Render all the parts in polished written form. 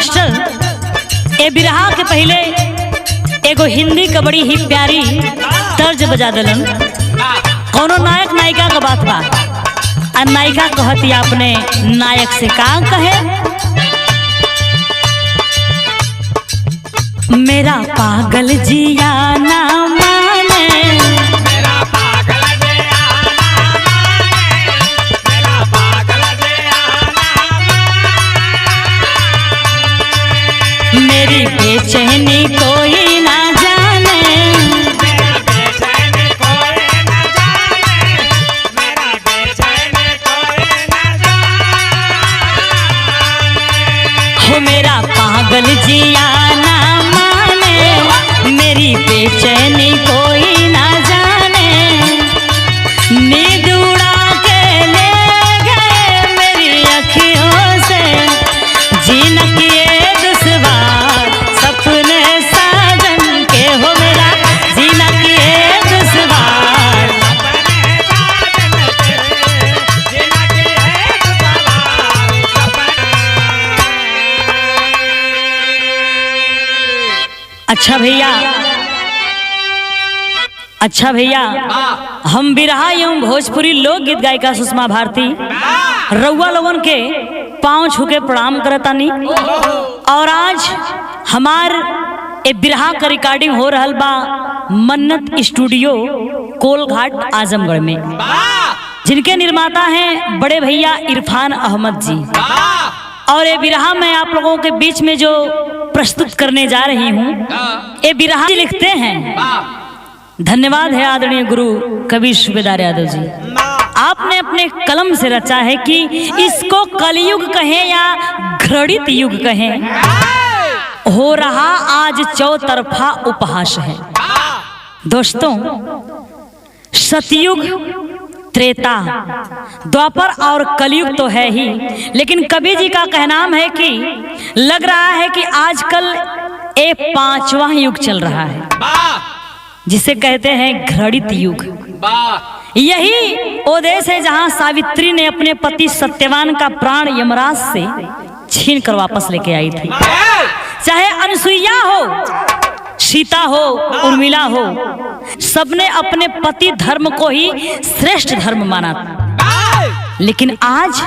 Master ए बिरहा के पहले एगो हिंदी का बड़ी ही प्यारी तर्ज बजा दिलन। कोनो नायक नायिका का बात बा, आ नायिका कहती आपने नायक से का कहे, मेरा पागल जिया ना माने, मेरा पागल जिया ना माने, मेरा पागल जिया ना माने, मेरी बेचैनी कोई ना जाने, मेरा बेचैनी कोई ना जाने, मेरा बेचैनी कोई ना जाने, हो मेरा पागल जिया ना माने, मेरी बेचैनी कोई ना जाने, नींद उड़ा के ले गए मेरी अखियों से, जीना किए दुश्वार सपने साजन के, हो मेरा जीना किए दुश्वार, अपने साजन के जिना की एक सवार सपने। अच्छा भैया हम बिरहा एवं भोजपुरी लोकगीत गायिका सुषमा भारती रउआ लोगन के पांव छू के प्रणाम करतानी। और आज हमार ए बिरहा का रिकॉर्डिंग हो रहल बा मन्नत स्टूडियो कोलघाट आजमगढ़ में, जिनके निर्माता हैं बड़े भैया इरफान अहमद जी। और ये बिरहा मैं आप लोगों के बीच में जो प्रस्तुत करने जा रही हूँ, ये बिरहा लिखते हैं, धन्यवाद है आदरणीय गुरु कवि सूबेदार यादव जी, आपने अपने कलम से रचा है कि इसको कलयुग कहें या घृणित युग कहें, हो रहा आज चौतरफा उपहास है। दोस्तों, सतयुग, त्रेता, द्वापर और कलयुग तो है ही, लेकिन कवि जी का कहनाम है कि लग रहा है कि आजकल एक पांचवा युग चल रहा है, जिसे कहते हैं घृणित युग। यही वो देश है जहां सावित्री ने अपने पति सत्यवान का प्राण यमराज से छीन कर वापस लेके आई थी। चाहे अनसुईया हो, सीता हो, उर्मिला हो, सबने अपने पति धर्म को ही श्रेष्ठ धर्म माना था। लेकिन आज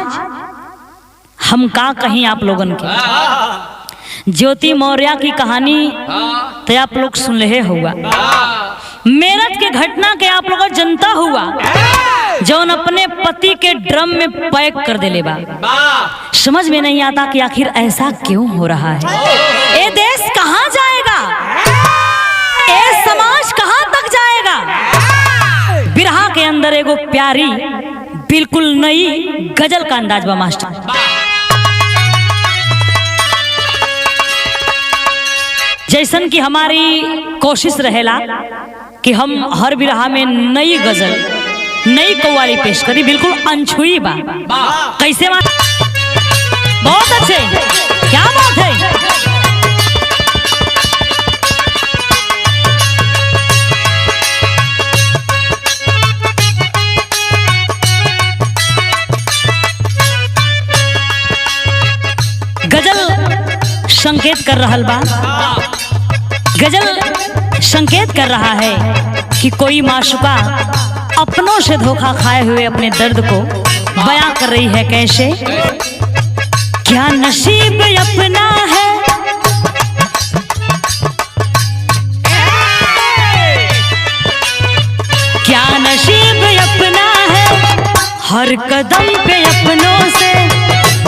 हम का कहीं आप लोगन के ज्योति मौर्य की कहानी तो आप लोग सुन रहे हुआ, मेरठ के घटना के आप लोग जनता हुआ जौन अपने पति के ड्रम में पैक कर देले बा। समझ में नहीं आता कि आखिर ऐसा क्यों हो रहा है। ये देश कहां जाएगा, ये समाज कहां तक जाएगा। बिरहा के अंदर एगो प्यारी बिल्कुल नई गजल का अंदाज बा मास्टर। जैसन कि हमारी कोशिश रहेला कि हम हर बिरहा में नई गजल, नई कव्वाली पेश करी, बिल्कुल अनछुई बा। कैसे बात, बहुत अच्छे, क्या बात है। गजल संकेत कर रहल बा, गजल संकेत कर रहा है कि कोई माशुका अपनों से धोखा खाए हुए अपने दर्द को बयां कर रही है। कैसे, क्या नसीब अपना है, क्या नसीब अपना है, हर कदम पे अपनों से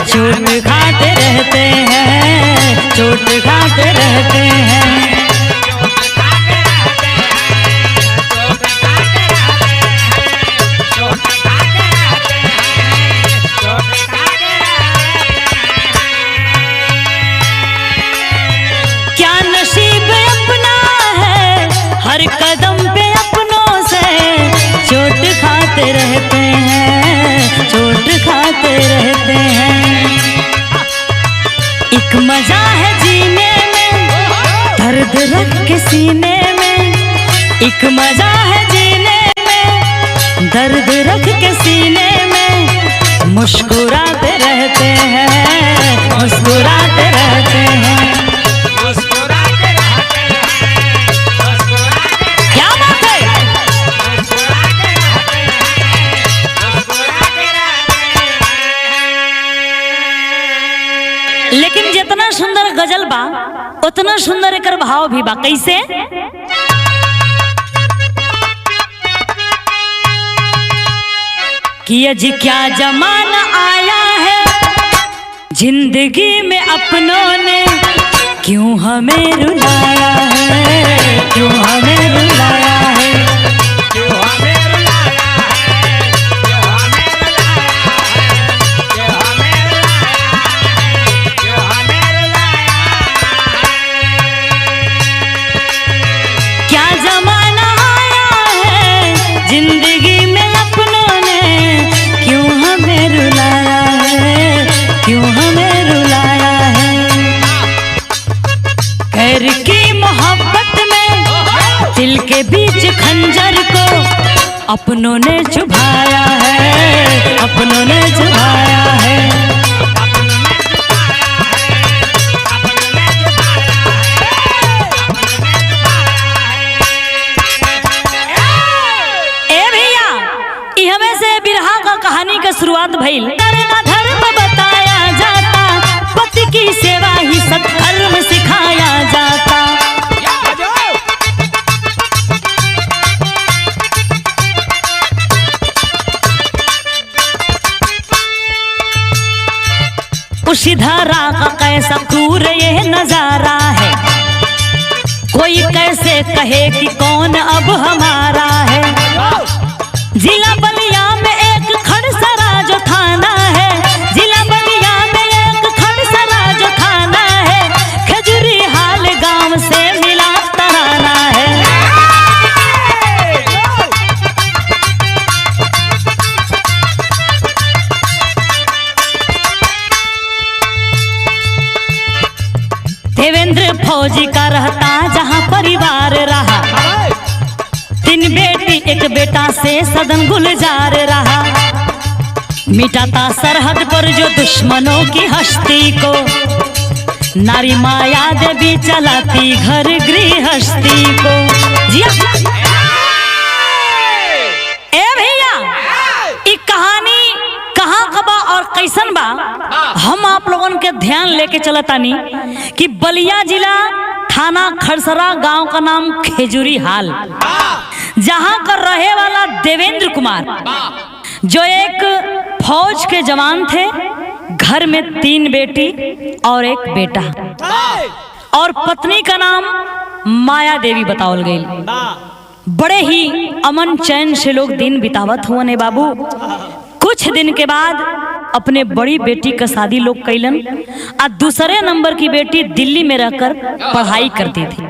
चोट खाते रहते हैं, चोट खाते रहते हैं। क्या नसीब अपना है, हर कदम पे अपनों से चोट खाते रहते हैं, चोट खाते रहते हैं। एक मजा है जीने में, दर्द रख के सीने में, एक मजा है जीने में, दर्द रख के सीने में, मुस्कुराते रहते हैं, मुस्कुराते रहते हैं। मुस्कुराते रहते हैं, मुस्कुराते क्या बात है। मुस्कुराते रहते हैं, मुस्कुराते रहते हैं। लेकिन जितना सुंदर गजल बा उतना सुंदर एकर भाव भी बा। कैसे? कि अज क्या जमाना आया है, जिंदगी में अपनों ने क्यों हमें रुलाया है, क्यों हमें रुलाया है। क्यों हमें रुलाया है, क्यों हमें रुलाया है, क्यों हमें रुलाया है, क्यों हमें रुलाया है। क्या जमाना आया है, जिंदगी में अपनों ने क्यों हमें रुलाया है, क्यों हमें रुलाया है। खैर की मोहब्बत में दिल के बीच खंजर को अपनों ने चुभाया है, अपनों ने चुभाया है। ए भैया, ई हमें से बिरहा का कहानी का शुरुआत भइल। करना धर्म बताया जाता, पति की सेवा ही सत्कर्म सिखाया जाता। उसी धारा का कैसा क्रूर यह नजारा है, कोई कैसे कहे कि कौन अब हमारा है। जिला बलिया में एक खड़सरा जो थाना है, जिला बलिया में एक खड़सरा जो थाना है, खजूरी हाल गांव से मिला तराना है। देवेंद्र फौजी का रहता जहां परिवार रहा, 3 बेटी 1 बेटा से सदन गुलजार रहा। मिटाता सरहद पर जो दुश्मनों की हस्ती को, नारी माया देवी चलाती घर गृहस्थी को। जी ए भैया, ई कहानी कहाँ कबा और कैसन बा, हम आप लोगन के ध्यान लेके चलतानी कि बलिया जिला थाना खड़सरा, गांव का नाम खेजूरी हाल, जहां का रहे वाला देवेंद्र कुमार जो एक फौज के जवान थे, घर में 3 बेटी और 1 बेटा, और पत्नी का नाम माया देवी बतावल गई। बड़े ही अमन चैन से लोग दिन बितावत हुए ने बाबू। कुछ दिन के बाद अपने बड़ी बेटी का शादी लोग कैलन, और दूसरे नंबर की बेटी दिल्ली में रहकर पढ़ाई करती थी,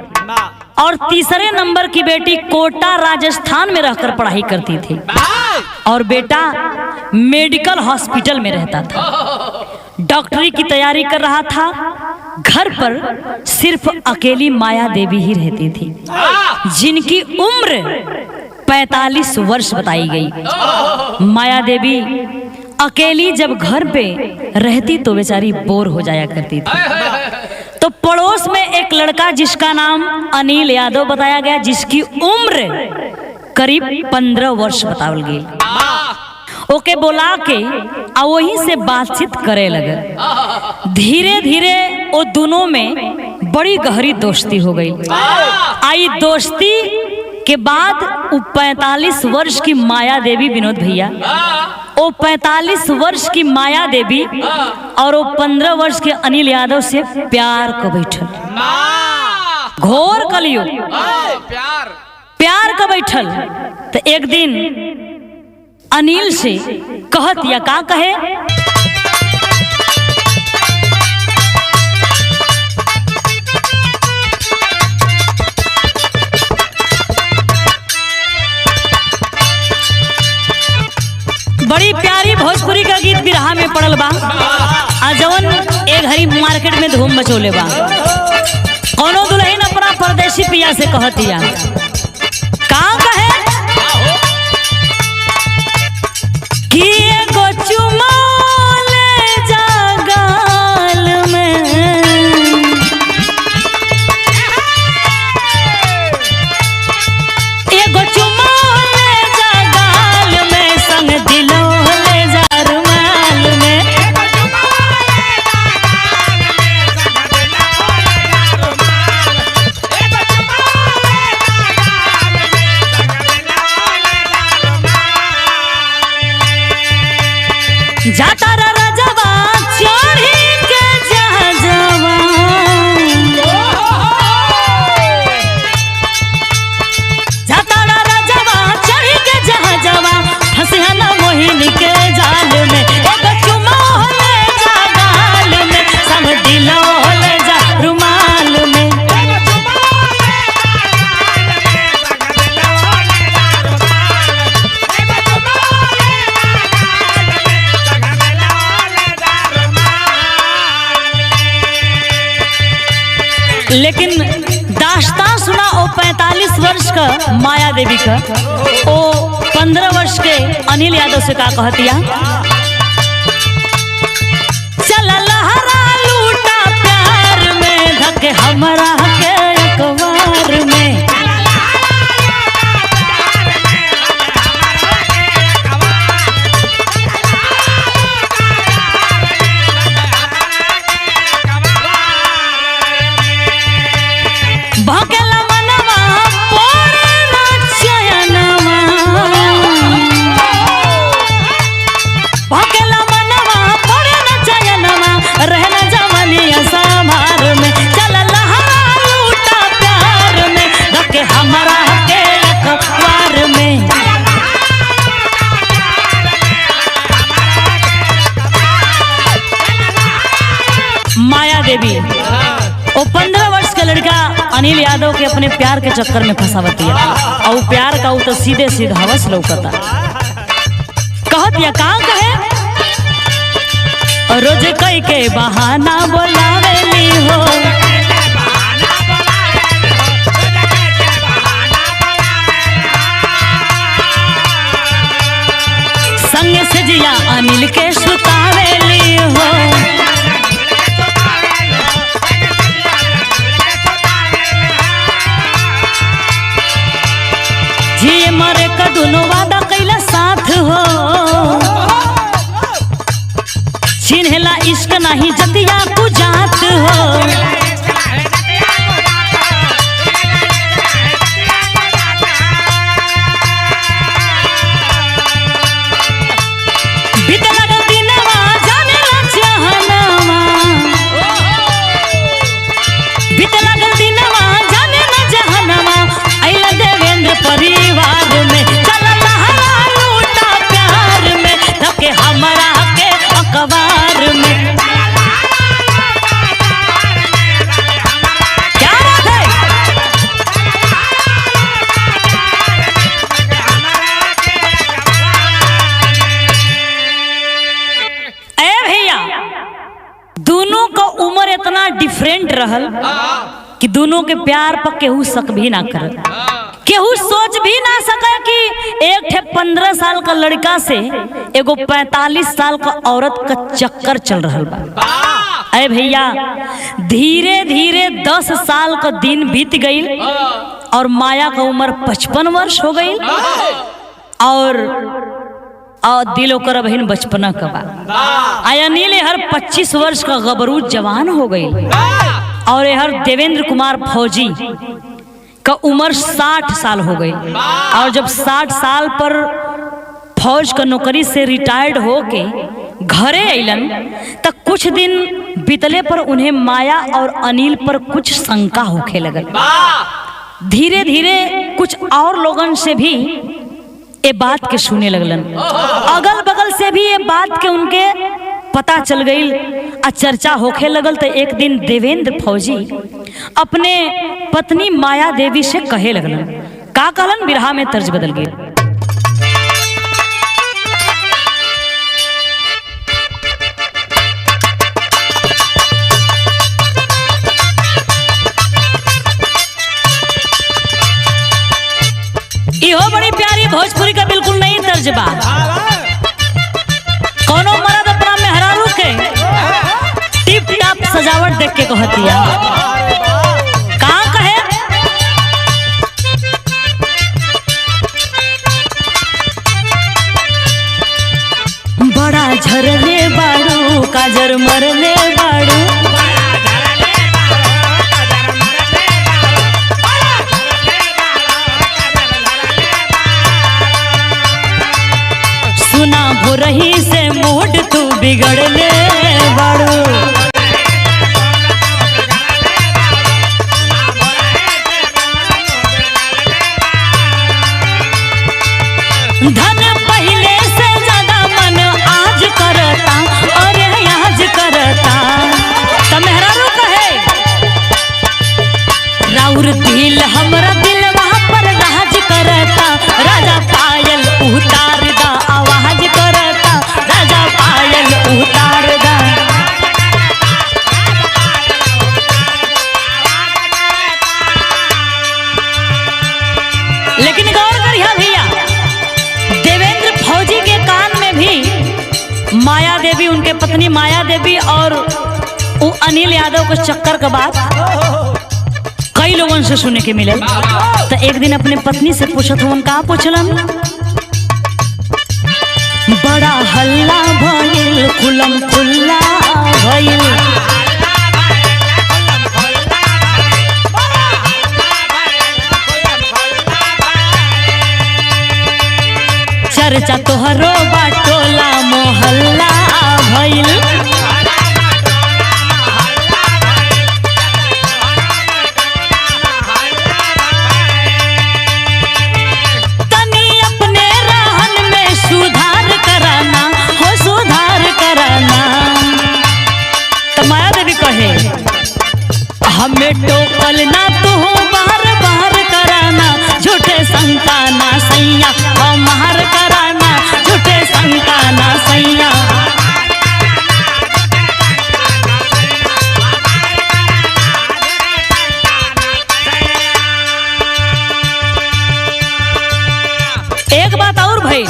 और तीसरे नंबर की बेटी कोटा राजस्थान में रहकर पढ़ाई करती थी, और बेटा मेडिकल हॉस्पिटल में रहता था, डॉक्टरी की तैयारी कर रहा था। घर पर सिर्फ अकेली माया देवी ही रहती थी, जिनकी उम्र 45 वर्ष बताई गई। माया देवी अकेली जब घर पे रहती तो बेचारी बोर हो जाया करती थी। तो पड़ोस में एक लड़का जिसका नाम अनिल यादव बताया गया, जिसकी उम्र करीब 15 वर्ष बतावल गई। ओके बोला के आ वहीं से बातचीत करे लगे। धीरे धीरे वो दोनों में बड़ी गहरी दोस्ती हो गई। आई दोस्ती के बाद वो 45 वर्ष की माया देवी, विनोद भैया, वो 45 वर्ष की माया देवी और वो 15 वर्ष के अनिल यादव से प्यार को बैठल। घोर कलियुग प्यार का बैठल। तो एक दिन अनिल से कहत या का कहे, बड़ी प्यारी भोजपुरी का गीत बिरहा में पड़ल बा, आ जवन एक घड़ी मार्केट में धूम मचोले बा। कौनो दुल्हन अपना परदेसी पिया से कहतिया, का कहे कि एगो चुमा लेकिन दास्तां सुना ओ 45 वर्ष का माया देवी का, ओ 15 वर्ष के अनिल यादव से का कहतिया, चल लहरा लूटा प्यार में धके हमरा के अखबार में। भकेला मनवा पोरे ना चयनवा, भकेला मनवा पोरे ना चयनवा, रहना जवानिया संभार में। चल लहरा लूटा प्यार में धके हमरा के अखबार में। माया देवी वो 15 वर्ष का लड़का अनिल यादव के अपने प्यार के चक्कर में फंसावती है, और प्यार का वो तो सीधे सीधा हवस लौकता। कहतिया का कहे, रोज कई के बहाना बोलावेली हो, संग से जिया अनिल के सुतावेली हो। जी मरे का दोनों वादा कैला साथ हो, चिन्हला इश्क नहीं जतिया को जात हो। बीत लगल दिनवा जाने ला जहनवा, बीत लगल दिनवा जाने ला जहनवा, अइला देवेंद्र परिवार में। चल लहरा लूटा प्यार में धके हमरा के अखबार में। क्या बात है, ए भैया दोनों का उम्र इतना डिफरेंट रहल कि दोनों के प्यार पर केहू शक भी ना करल, केहू सोच भी ना सके कि एक ठे 15 साल का लड़का से एगो 45 साल का औरत का चक्कर चल रहा बा। अरे भैया धीरे धीरे 10 साल का दिन बीत गई और माया का उम्र 55 वर्ष हो गई, और दिल ओकर बहन बचपना का बा। अनिल हर 25 वर्ष का गबरू जवान हो गई, और हर देवेंद्र कुमार फौजी का उम्र 60 साल हो गई। और जब 60 साल पर फौज का नौकरी से रिटायर्ड होके घरे अइलन तक कुछ दिन बीतले पर उन्हें माया और अनिल पर कुछ शंका होखे लगल। धीरे धीरे कुछ और लोगन से भी ये बात के सुने लगलन, अगल बगल से भी ये बात के उनके पता चल गई, चर्चा होखे लगल। तो एक दिन देवेंद्र फौजी अपने पत्नी माया देवी से कहे लगलन, का कहलन, बिरहा में तर्ज बदल गई। इहो बड़ी प्यारी भोजपुरी का बिल्कुल नहीं तर्ज बा। कोनो मर्द अपना मेहरारू के टिप टाप सजावट देख के कहतिया, कहाँ कहे, बड़ा झरले बाड़ू काजर मरले बाड़ू, सुना भोरही से मूड तू बिगड़ले बाड़ू। धन पहले से ज्यादा मन आज करता, और आज करता। तो मेहरारू कहे, राउर दिल हमरा दिल वहां पर राज करता, राजा पायल उतार दा आवाज करता, राजा पायल उतार दा। देवी, उनके पत्नी माया देवी और वो अनिल यादव के चक्कर के बाद कई लोगों से सुने के मिलल। तो एक दिन अपने पत्नी से पूछत हवन, का पूछलन? बड़ा हल्ला भइल, खुलम खुल्ला भइल, चर्चा तोहरो बाटोला मोहल्ला भइल। तनी अपने रहन में सुधार कराना, हो सुधार कराना। तो माया देवी कहे, हमें टोकल ना तू बार बार कराना, झूठे शंका ना सैया हमार कराना, झूठे शंका ना सैया। एक बात और भाई,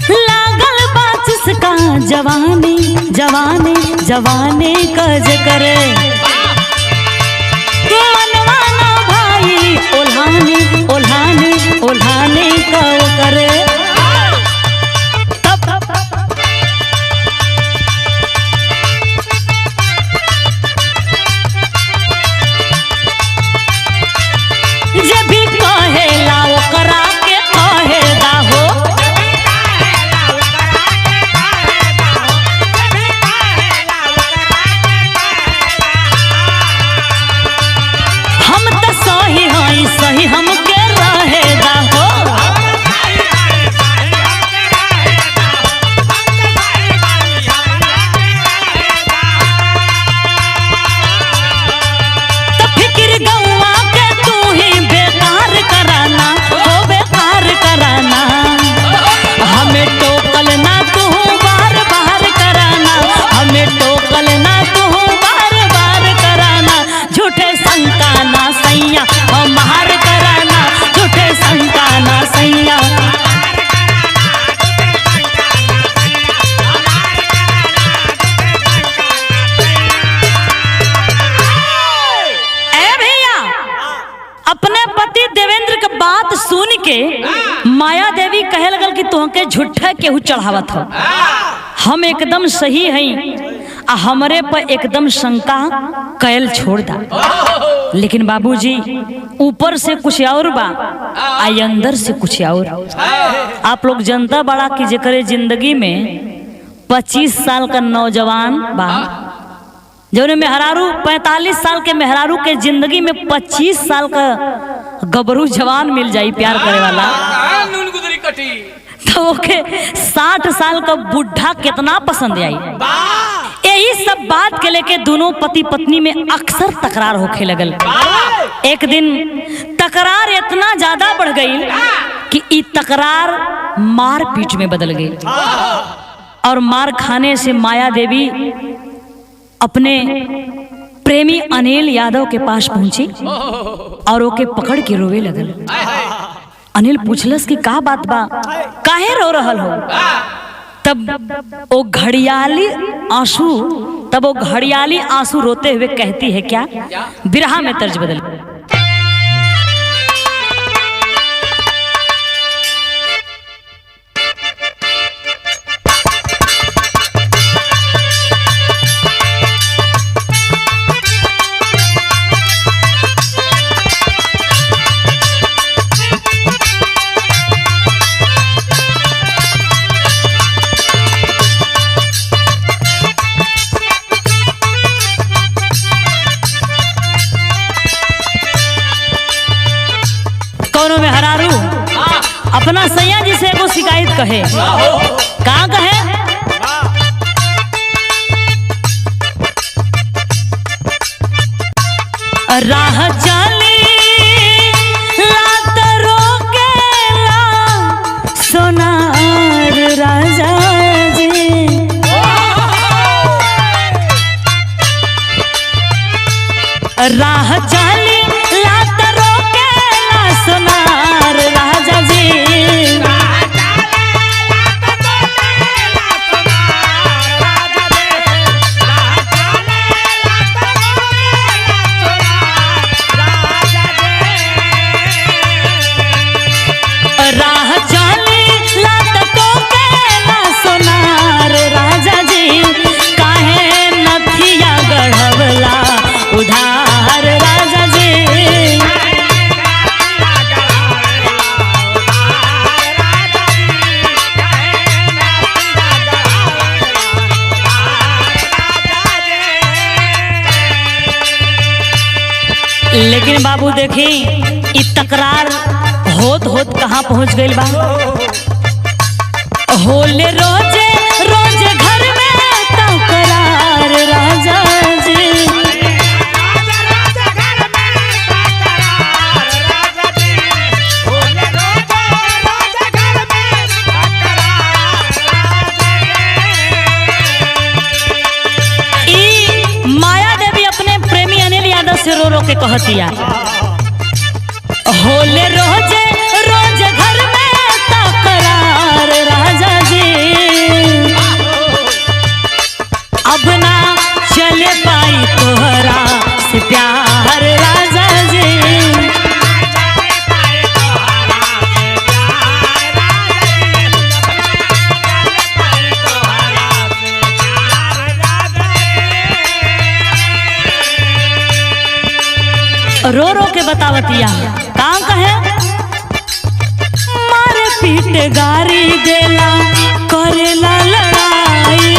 लागल बाचिस का जवानी जवानी जवानी कज करे, मनवाना भाई ओल्हानी ओल्हानी ओल्हानी कव करे। जे भी कहेला ओकरा के कहेदा हो, हम तो सही हई सही हमके रहेदा हो। तो फिक्र गौवा के तू ही बेकार कराना, हो बेकार कराना। हमें टोकल ना तू बार बार कराना, हमें टोकल ना तू बार बार कराना, झूठे शंका ना सैया हमार कराना, झूठे शंका ना सैया। ए भैया, अपने पति देवेंद्र के बात सुन के माया देवी कहे लगल कि तुहके झूठा केहू चढ़ावत हो, हम एकदम सही हई आ हमरे पर एकदम शंका कैल छोड़ दा। लेकिन बाबूजी ऊपर से कुछ और बा आ अंदर से कुछ और। आप लोग जनता बड़ा कि जेकरे जिंदगी में 25 साल का नौजवान बा, जौने मेहरारू 45 साल के मेहरारू के जिंदगी में 25 साल का गबरू जवान मिल जाई प्यार करे वाला, नून गुदरी कटी तो ओके 60 साल का बुढ़ा कितना पसंद आई। यही सब बात के लेके दोनों पति पत्नी में अक्सर तकरार होखे लगल। एक दिन तकरार इतना ज्यादा बढ़ गई कि ई तकरार मार पीट में बदल गई और मार खाने से माया देवी अपने प्रेमी अनिल यादव के पास पहुंची और ओके पकड़ के रोवे लगल। अनिल पूछलस कि का बात बा, काहे रो रहल हो? तब वो घड़ियाली आंसू रोते हुए कहती है क्या, बिरहा में तर्ज बदल। में हरारू अपना सैया जी से एगो शिकायत कहे, का कहे? राह चली लात रोकेला सोनार राजा जी, राह चली लात रोकेला सोनार राजा जी, देखी इ तकरार होत होत कहाँ पहुँच गइल बा। होले रोजे रोजे घर में तकरार राजा जी। रो रो के कहतिया होले रोजे रोज घर में तकरार राजा जी। अब ना चले पाई तोहरा से प्यार राजा जी। रो रो के बतावतिया का कहे मारे पीट गारी देला करेला लड़ाई।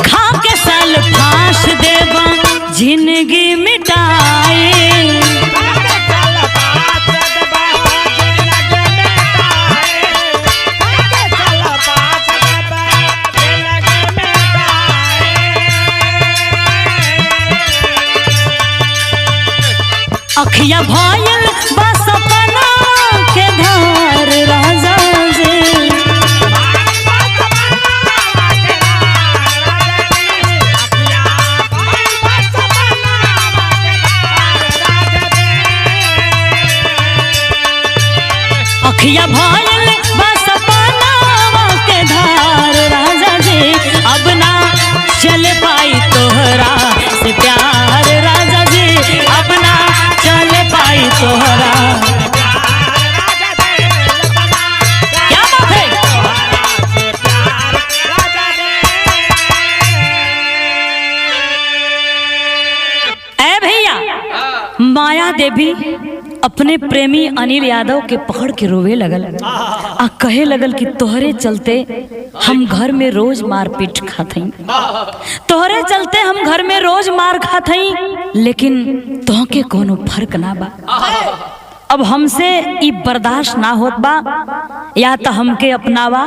खा के साल फांस देबा जिंदगी मिटाई। अखिया भयल बा सपना के धार राजा जी। अखिया भयल बा सपना के धार राजा जी। अब ना चल पाई तोहरा से प्यार राजा जी। अब ना चल पाई तोहरा। क्या बात है? ऐ भैया माया देवी अपने प्रेमी अनिल यादव के पकड़ के रोवे लगल आ कहे लगल कि तोहरे चलते हम घर में रोज मारपीट खात हई। तोहरे चलते हम घर में रोज मार खात हई, लेकिन तोहके कोनो फर्क ना बा। अब हमसे ई बर्दाश्त ना होत बा। या तो हमके अपनावा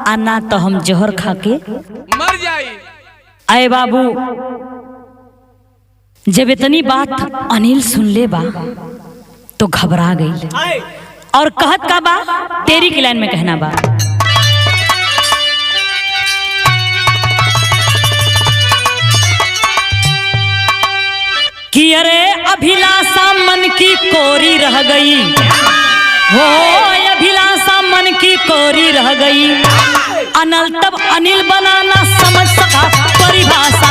आ ना तो हम जहर खा के मर जाई। आए बाबू जब इतनी बात अनिल सुन ले बा तो घबरा गई और कहत का बा तेरी की लाइन में कहना बा कि अरे अभिलाषा मन की कोरी रह गई हो। अभिलाषा मन की कोरी रह गई। अनल तब अनिल बनाना समझ सका परिभाषा।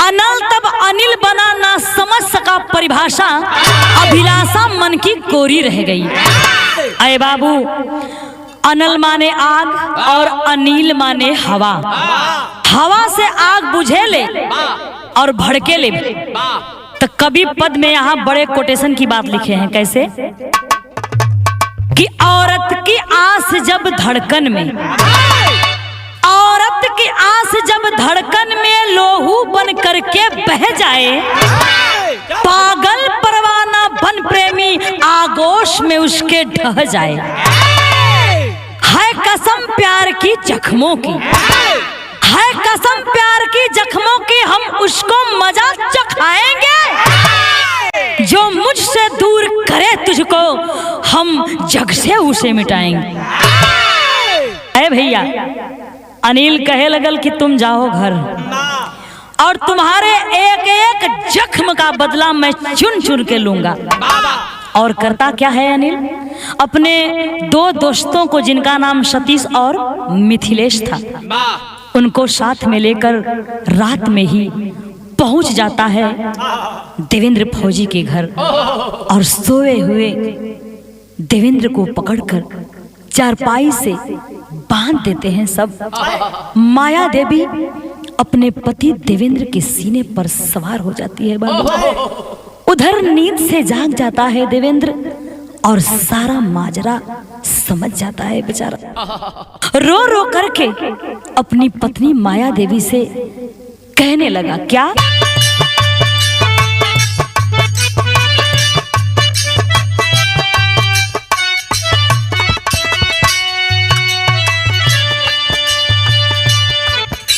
अनल तब अनिल बनाना समझ सका परिभाषा। अभिलाषा मन की कोरी रह गई। अरे बाबू अनल माने आग और अनिल माने हवा। हवा से आग बुझे ले और भड़के ले। तो कवि पद में यहाँ बड़े कोटेशन की बात लिखे हैं कैसे कि औरत की आस जब धड़कन में, औरत की आस जब धड़कन में लोहू बन करके बह जाए, पागल परवाना बन प्रेमी आगोश में उसके ढह जाए। है कसम प्यार की जख्मों की, है कसम प्यार की जख्मों की, हम उसको मजा चखाएंगे। जो मुझसे दूर करे तुझको हम जग से उसे मिटाएंगे। ऐ भैया अनिल कहे लगल कि तुम जाओ घर और तुम्हारे एक एक जख्म का बदला मैं चुन चुन के लूंगा। और करता क्या है अनिल, अपने दो दोस्तों को जिनका नाम सतीश और मिथिलेश था, उनको साथ में लेकर रात में ही पहुंच जाता है देवेंद्र फौजी के घर और सोए हुए देवेंद्र को पकड़कर चारपाई से बांध देते हैं सब। माया देवी अपने पति देवेंद्र के सीने पर सवार हो जाती है बाबू। उधर नींद से जाग जाता है देवेंद्र और सारा माजरा समझ जाता है बेचारा। रो रो करके अपनी पत्नी माया देवी से कहने लगा, क्या?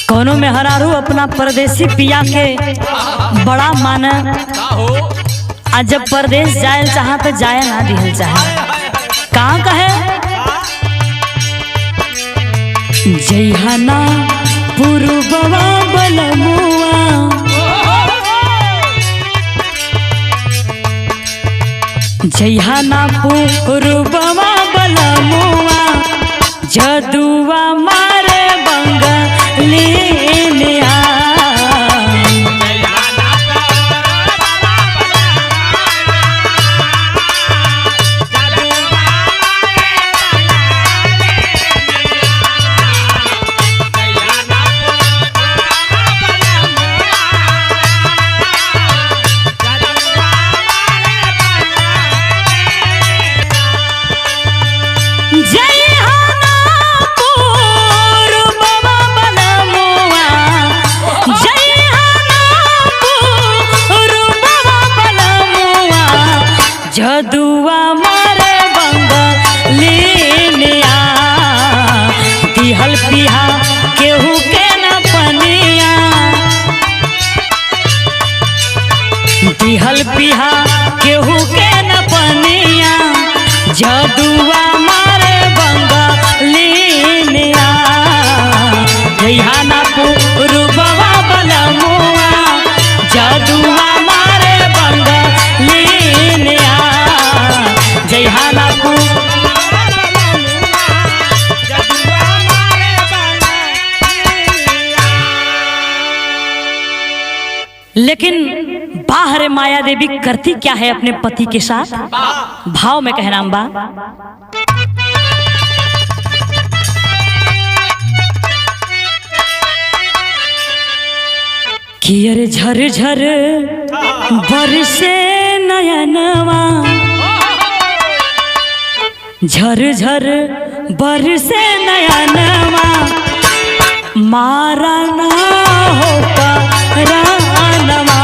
कोनो में हरारू अपना परदेसी पिया के बड़ा माना, आज जब परदेश जाए चाहा तो जाए ना दिल चाहे। कहाँ कहे? जयहना पुरबवा बलमुआ, जयहना पुरबवा बलमुआ, जदुआ मारे बंगलिया। जदुआ मारे बंगलिया, दिहल पिहा केहू के न पनिया, दिहल पिहा केहू के न पनिया, जदुआ मारे बंगलिया। जयहना पुरबवा बलमुआ, जदुआ मारे बंगलिया। जयहना लेकिन बाहर माया देवी करती क्या है अपने पति के साथ? भाव में कहना बा, कि अरे झर झर बरसे नयनवा, झर झर बरसे नयनवा, मारा ना हो परानवा।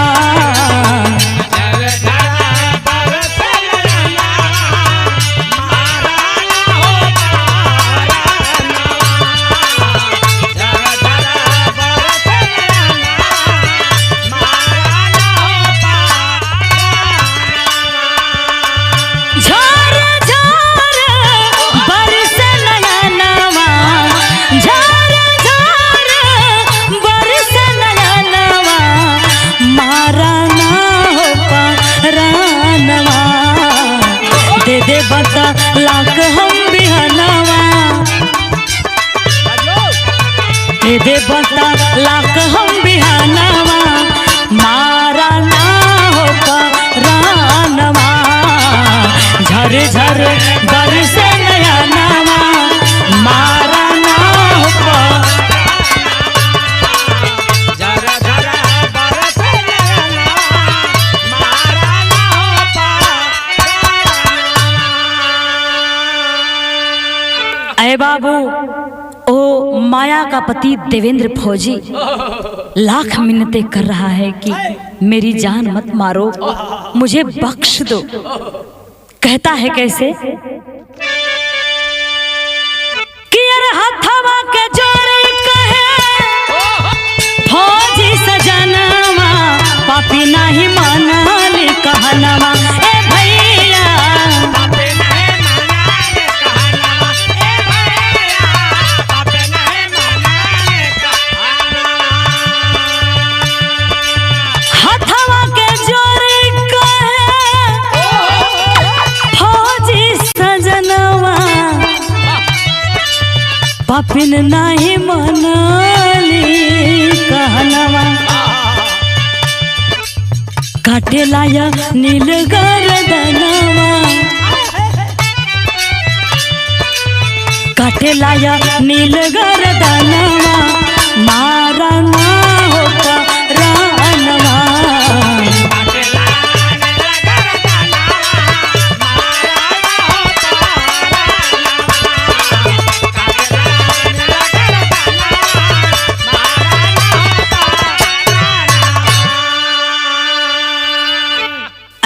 दे बता लाख हम बिहनवा, दे बता लाख हम बिहनवा, मारा ना हो परानवा। झर झर बरसे नयनवा, मारा ना हो बाबू। ओ माया का पति देवेंद्र फौजी लाख मिन्नतें कर रहा है कि मेरी जान मत मारो, मुझे बख्श दो। कहता है कैसे? कि अरे हथवा के जोड़े कहे फौजी सजनवा, पापी नहीं मानली कहनवा। ए भैया पापिन नाही मनली कहनवा, काटे लाया नील गर्दनवा, काटे लाया नील गर्दनवा, मारा ना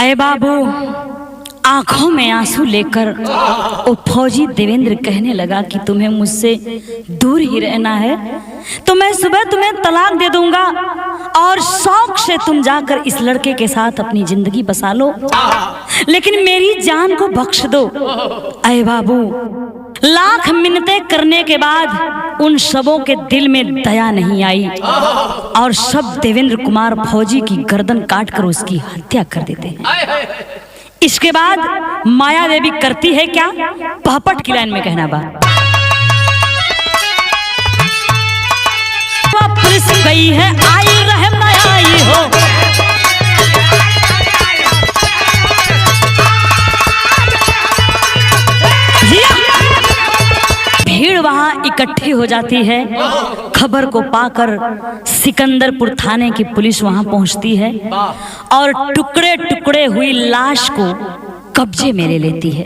अय बाबू, आंखों में आंसू लेकर वो फौजी देवेंद्र कहने लगा कि तुम्हें मुझसे दूर ही रहना है तो मैं सुबह तुम्हें तलाक दे दूंगा और शौक से तुम जाकर इस लड़के के साथ अपनी जिंदगी बसा लो, लेकिन मेरी जान को बख्श दो। अय बाबू, लाख मिन्नतें करने के बाद उन सबों के दिल में दया नहीं आई और सब देवेंद्र कुमार फौजी की गर्दन काटकर उसकी हत्या कर देते हैं। इसके बाद माया देवी करती है क्या? पहपट की लाइन में कहना बा, पुलिस गई है आई रहम न आई हो। भीड़ वहां इकट्ठी हो जाती है। खबर को पाकर सिकंदरपुर थाने की पुलिस वहां पहुंचती है और टुकड़े टुकड़े हुई लाश को कब्जे में ले लेती है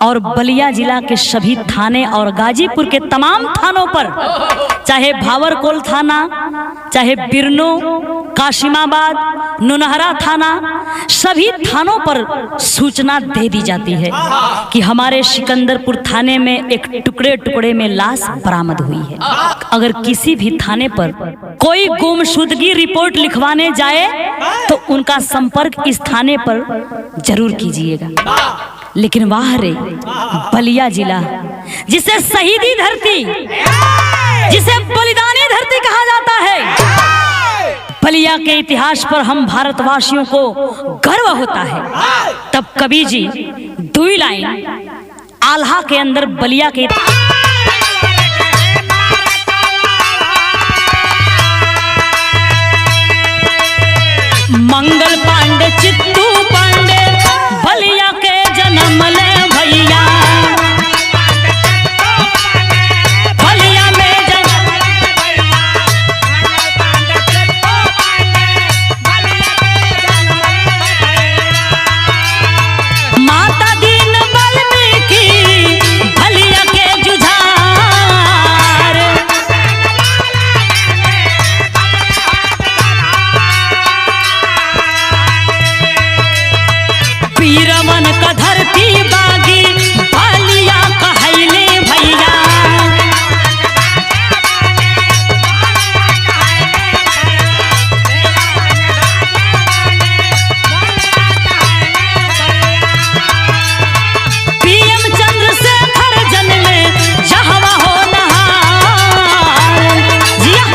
और बलिया जिला के सभी थाने और गाजीपुर के तमाम थानों पर, चाहे भावरकोल थाना, चाहे बिरनो, काशिमाबाद, नुनहरा थाना, सभी थानों पर सूचना दे दी जाती है कि हमारे सिकंदरपुर थाने में एक टुकड़े टुकड़े में लाश बरामद हुई है। अगर किसी भी थाने पर कोई गुमशुदगी रिपोर्ट लिखवाने जाए तो उनका संपर्क इस थाने पर जरूर कीजिएगा। लेकिन वाह रे, बलिया जिला जिसे शहीदी धरती, जिसे बलिदानी धरती कहा जाता है, बलिया के इतिहास पर हम भारतवासियों को गर्व होता है। तब कवि जी दुई लाइन आल्हा के अंदर बलिया के मंगल पांडे चित्तू पांडे बलिया के जन्म ले भैया, बलिया में माता दीन वाल्मीकि बलिया के जुझार, पीरमन का धरती बागी बलिया कहले भैया, पीएम चंद्रशेखर जन्मे जहवा हो नहार, जिया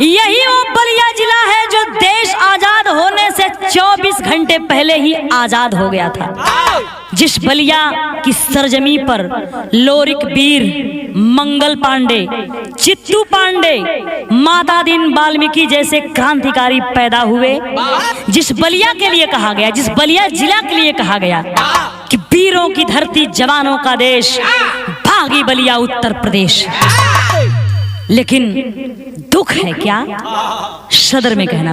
यही वो बलिया जिला है जो देश आजाद होने से 24 घंटे पहले ही आजाद हो गया था। जिस बलिया की सरजमी पर लोरिक वीर मंगल पांडे, चित्तू पांडे, माता दीन वाल्मीकि जैसे क्रांतिकारी पैदा हुए, जिस बलिया के लिए कहा गया, जिस बलिया जिला के लिए कहा गया कि वीरों की धरती जवानों का देश, भागी बलिया उत्तर प्रदेश। लेकिन दुख है क्या? सदर में कहना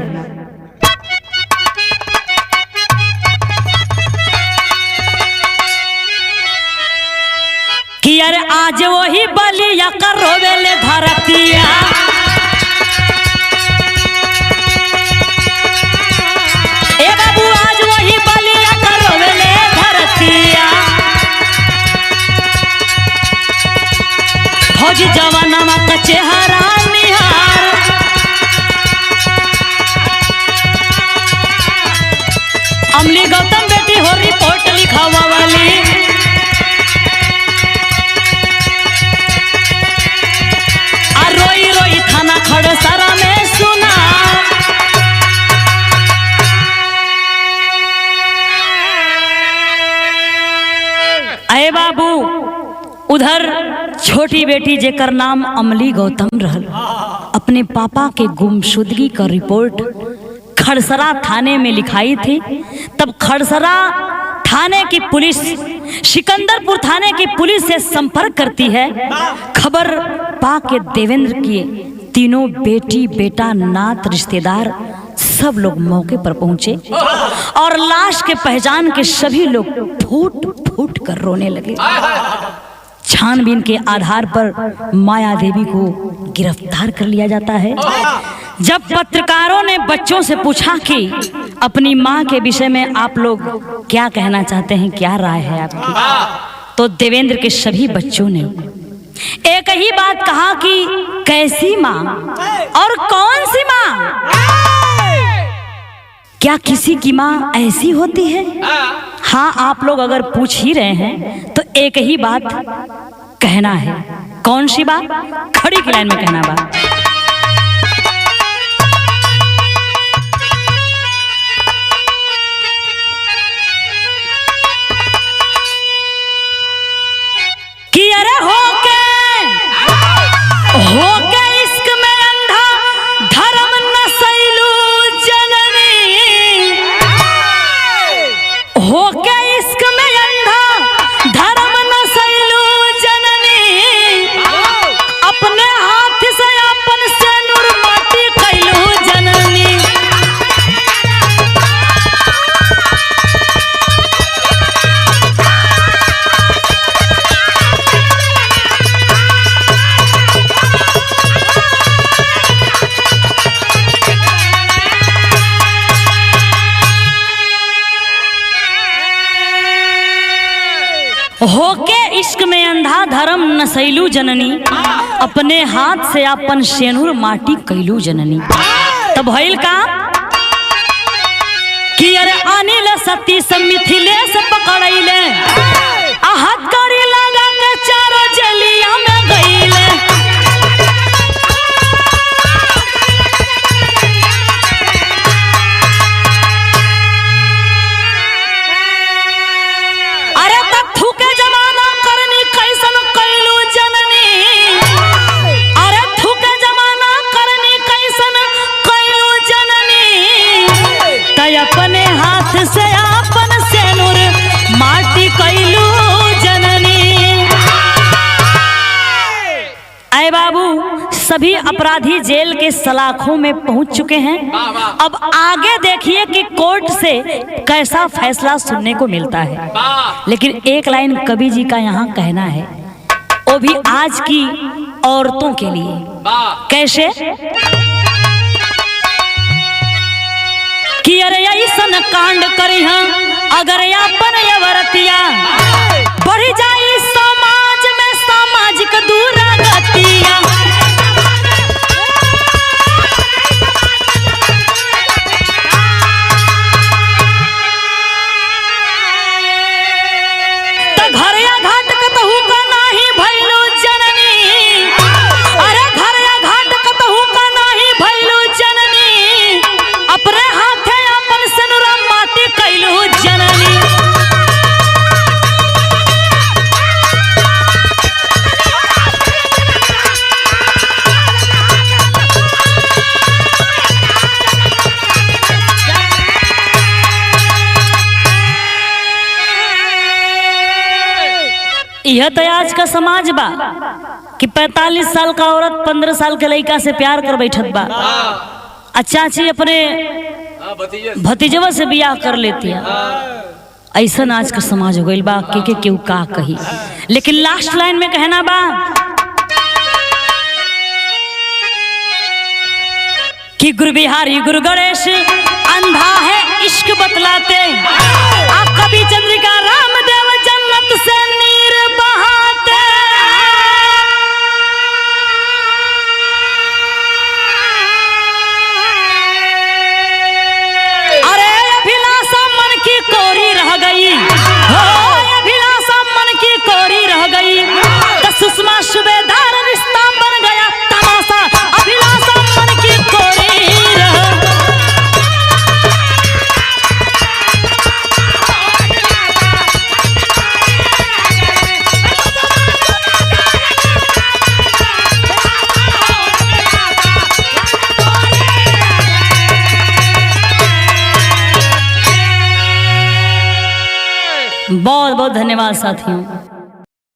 कि अरे आज वही बलिया कर रोवेले धरतिया, ए बाबू आज वही बलिया कर रोवेले धरतिया, फौजी जवानमा का चेहरा निहार, अमली गौतम बेटी हो रिपोर्ट लिखावा वाली, रोई रोई थाना खड़सरा में सुना, अय बाबू उधर छोटी बेटी जेकर नाम अमली गौतम रहल, अपने पापा के गुमशुदगी का रिपोर्ट खड़सरा थाने में लिखाई थी। तब खड़सरा थाने की पुलिस सिकंदरपुर थाने की पुलिस से संपर्क करती है। खबर पा के देवेंद्र की तीनों बेटी बेटा नात रिश्तेदार सब लोग मौके पर पहुंचे और लाश के पहचान के सभी लोग फूट फूट कर रोने लगे। छानबीन के आधार पर माया देवी को गिरफ्तार कर लिया जाता है। जब पत्रकारों ने बच्चों से पूछा कि अपनी मां के विषय में आप लोग क्या कहना चाहते हैं, क्या राय है आपकी, तो देवेंद्र के सभी बच्चों ने एक ही बात कहा कि कैसी मां और कौन सी मां? क्या किसी की मां ऐसी होती है? हाँ, आप लोग अगर पूछ ही रहे हैं तो एक ही बात कहना है। कौन सी बात? खड़ी की लाइन में कहना बात। कि अरे होके इश्क में अंधा धर्म नसैलू जननी, होके इश्क में अंधा धर्म नसैलू जननी, अपने हाथ से अपन से नूर माटी कैलू जननी। होके इश्क में अंधा धर्म नसैलू जननी, अपने हाथ से अपन सेनुर माटी कैलू जननी। तब भइल का कि अरे अनिल सती से मिथिलेश पकड़ैले, हथकड़ी लगा के चारों जलिया में गईले। अपने हाथ से अपन सेनुर माटी कैलू जननी। आए बाबू, सभी अपराधी जेल के सलाखों में पहुंच चुके हैं। अब आगे देखिए कि कोर्ट से कैसा फैसला सुनने को मिलता है। लेकिन एक लाइन कवि जी का यहाँ कहना है, वो भी आज की औरतों के लिए। कैसे? कि अरे ऐसन कांड करी अगर अपन यवरतिया, बढ़ जाई समाज में सामाजिक दुरागतिया। तो घरिया घाट कतहु का नाही भइलू जननी, अरे घरिया घाट कतहु का नाही भइलू जननी, अपने हाथ अपन सनुरा माटी कैलू जननी। यह तो आज का समाज बा कि 45 साल का औरत 15 साल के लड़का से प्यार कर बैठत बा। चाची अपने भतीजवा से बियाह कर लेती है। ऐसा आज का समाज हो गई बा के क्यों का कही। लेकिन लास्ट लाइन में कहना बा कि गुरु बिहारी गुरु गणेश अंधा है इश्क बतलाते, कवि चंद्रिका रामदेव जन्नत से नीर बहाते। अरे अभिलाषा मन की कोरी रह गई, हो अभिलाषा मन की कोरी रह गई, तो सुषमा सूबेदार रिश्ता बन गया तमाशा। अभिलाषा मन की कोरी रह बहुत बहुत धन्यवाद साथियों।